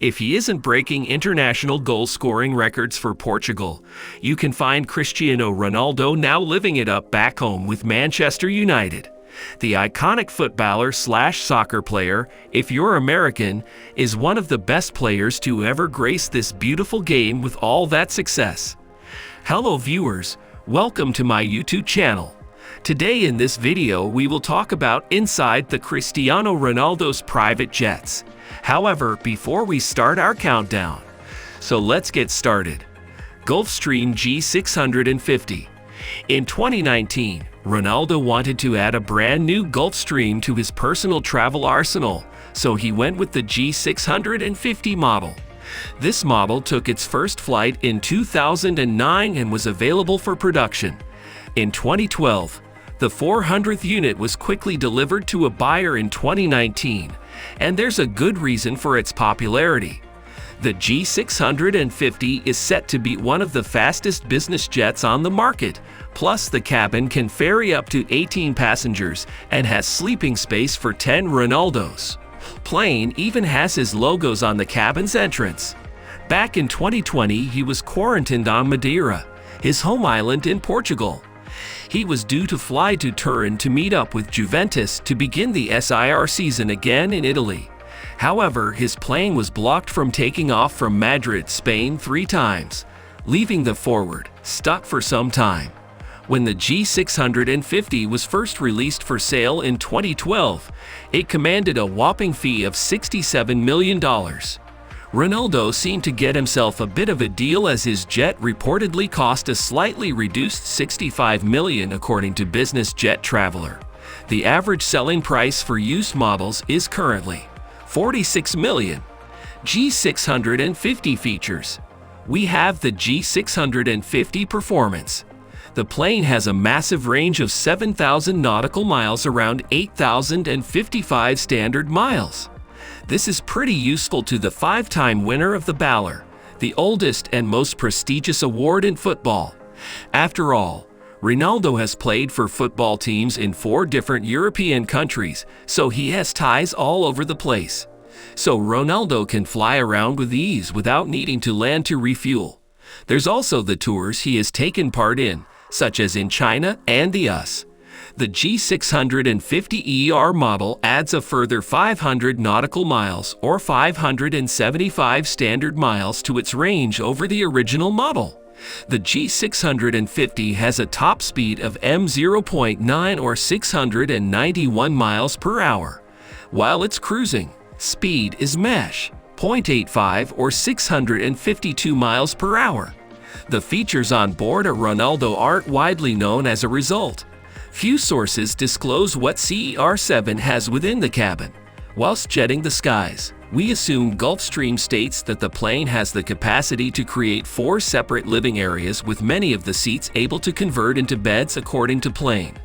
If he isn't breaking international goal-scoring records for Portugal, you can find Cristiano Ronaldo now living it up back home with Manchester United. The iconic footballer/soccer player, if you're American, is one of the best players to ever grace this beautiful game with all that success. Hello viewers, welcome to my YouTube channel. Today in this video we will talk about inside the Cristiano Ronaldo's private jets. However, before we start our countdown, so let's get started. Gulfstream G650. In 2019, Ronaldo wanted to add a brand new Gulfstream to his personal travel arsenal, so he went with the G650 model. This model took its first flight in 2009 and was available for production. In 2012, the 400th unit was quickly delivered to a buyer in 2019, and there's a good reason for its popularity. The G650 is set to be one of the fastest business jets on the market, plus the cabin can ferry up to 18 passengers and has sleeping space for 10 Ronaldos. Plane even has his logos on the cabin's entrance. Back in 2020, he was quarantined on Madeira, his home island in Portugal. He was due to fly to Turin to meet up with Juventus to begin the SIR season again in Italy. However, his plane was blocked from taking off from Madrid, Spain 3 times, leaving the forward stuck for some time. When the G650 was first released for sale in 2012, it commanded a whopping fee of $67 million. Ronaldo seemed to get himself a bit of a deal as his jet reportedly cost a slightly reduced $65 million according to Business Jet Traveler. The average selling price for used models is currently $46 million. G650 features. We have the G650 Performance. The plane has a massive range of 7,000 nautical miles, around 8,055 standard miles. This is pretty useful to the 5-time winner of the Ballon, the oldest and most prestigious award in football. After all, Ronaldo has played for football teams in 4 different European countries, so he has ties all over the place. So Ronaldo can fly around with ease without needing to land to refuel. There's also the tours he has taken part in, such as in China and the US. The G650ER model adds a further 500 nautical miles or 575 standard miles to its range over the original model. The G650 has a top speed of m/0.9 or 691 miles per hour, while its cruising speed is Mach 0.85 or 652 miles per hour. The features on board a Ronaldo aren't widely known as a result. Few sources disclose what CER7 has within the cabin. Whilst jetting the skies, we assume Gulfstream states that the plane has the capacity to create 4 separate living areas, with many of the seats able to convert into beds according to plane.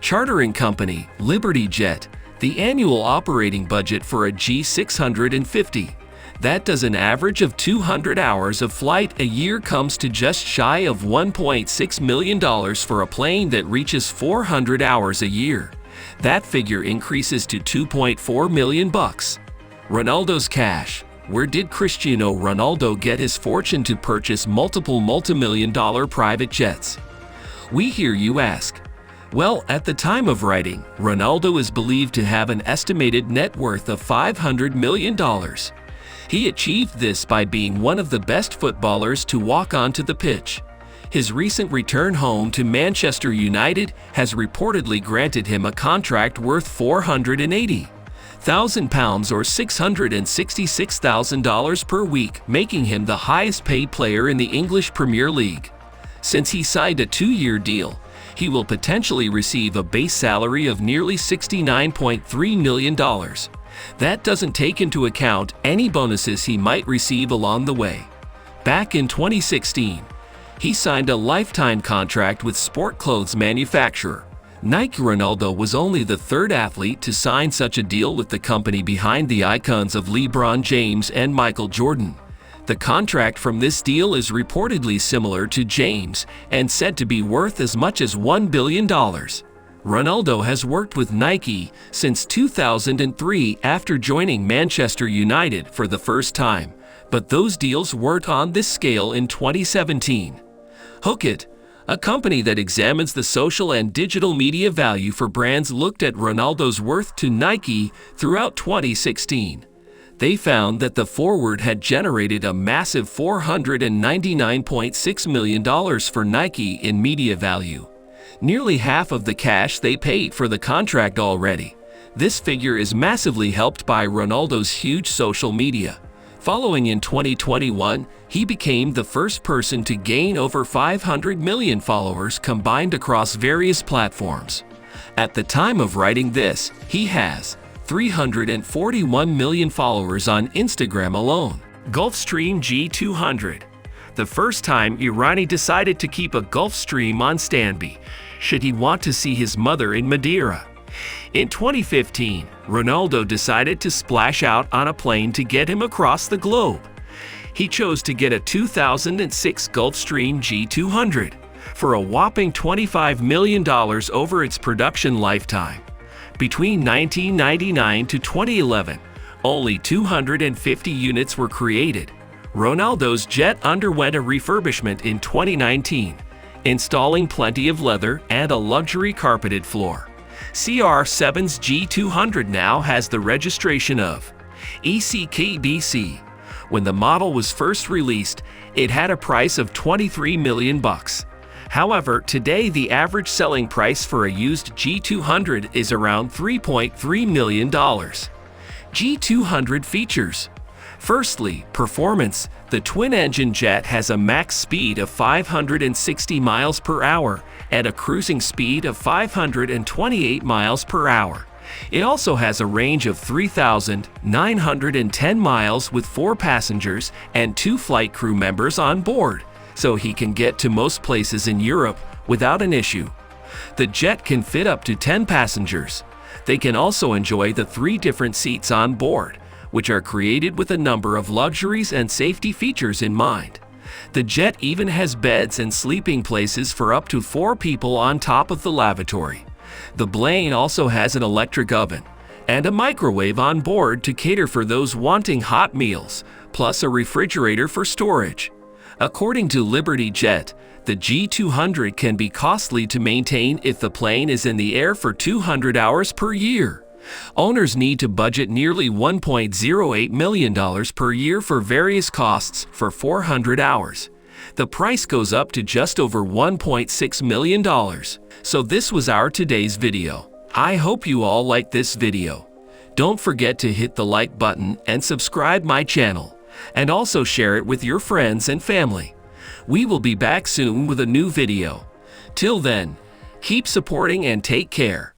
Chartering company, Liberty Jet. The annual operating budget for a G650 that does an average of 200 hours of flight a year comes to just shy of $1.6 million for a plane that reaches 400 hours a year. That figure increases to $2.4 million bucks. Ronaldo's cash. Where did Cristiano Ronaldo get his fortune to purchase multiple multi-million-dollar private jets? We hear you ask. Well, at the time of writing, Ronaldo is believed to have an estimated net worth of $500 million. He achieved this by being one of the best footballers to walk onto the pitch. His recent return home to Manchester United has reportedly granted him a contract worth £480,000 or $666,000 per week, making him the highest paid player in the English Premier League. Since he signed a 2-year deal, he will potentially receive a base salary of nearly $69.3 million. That doesn't take into account any bonuses he might receive along the way. Back in 2016, he signed a lifetime contract with sport clothes manufacturer Nike. Ronaldo was only the 3rd athlete to sign such a deal with the company behind the icons of LeBron James and Michael Jordan. The contract from this deal is reportedly similar to James and said to be worth as much as $1 billion. Ronaldo has worked with Nike since 2003 after joining Manchester United for the first time, but those deals weren't on this scale in 2017. Hookit, a company that examines the social and digital media value for brands, looked at Ronaldo's worth to Nike throughout 2016. They found that the forward had generated a massive $499.6 million for Nike in media value. Nearly half of the cash they paid for the contract already. This figure is massively helped by Ronaldo's huge social media. Following in 2021, he became the first person to gain over 500 million followers combined across various platforms. At the time of writing this, he has 341 million followers on Instagram alone. Gulfstream G200. The first time Irani decided to keep a Gulfstream on standby, should he want to see his mother in Madeira. In 2015, Ronaldo decided to splash out on a plane to get him across the globe. He chose to get a 2006 Gulfstream G200 for a whopping $25 million over its production lifetime. Between 1999 to 2011, only 250 units were created. Ronaldo's jet underwent a refurbishment in 2019, installing plenty of leather and a luxury carpeted floor. CR7's G200 now has the registration of ECKBC. When the model was first released, it had a price of $23 million. However, today the average selling price for a used G200 is around $3.3 million. G200 features. Firstly, performance. The twin-engine jet has a max speed of 560 miles per hour and a cruising speed of 528 miles per hour. It also has a range of 3,910 miles with 4 passengers and 2 flight crew members on board, so he can get to most places in Europe without an issue. The jet can fit up to 10 passengers. They can also enjoy the 3 different seats on board, which are created with a number of luxuries and safety features in mind. The jet even has beds and sleeping places for up to 4 people on top of the lavatory. The plane also has an electric oven and a microwave on board to cater for those wanting hot meals, plus a refrigerator for storage. According to Liberty Jet, the G200 can be costly to maintain if the plane is in the air for 200 hours per year. Owners need to budget nearly $1.08 million per year for various costs for 400 hours. The price goes up to just over $1.6 million. So this was our today's video. I hope you all liked this video. Don't forget to hit the like button and subscribe my channel, and also share it with your friends and family. We will be back soon with a new video. Till then, keep supporting and take care.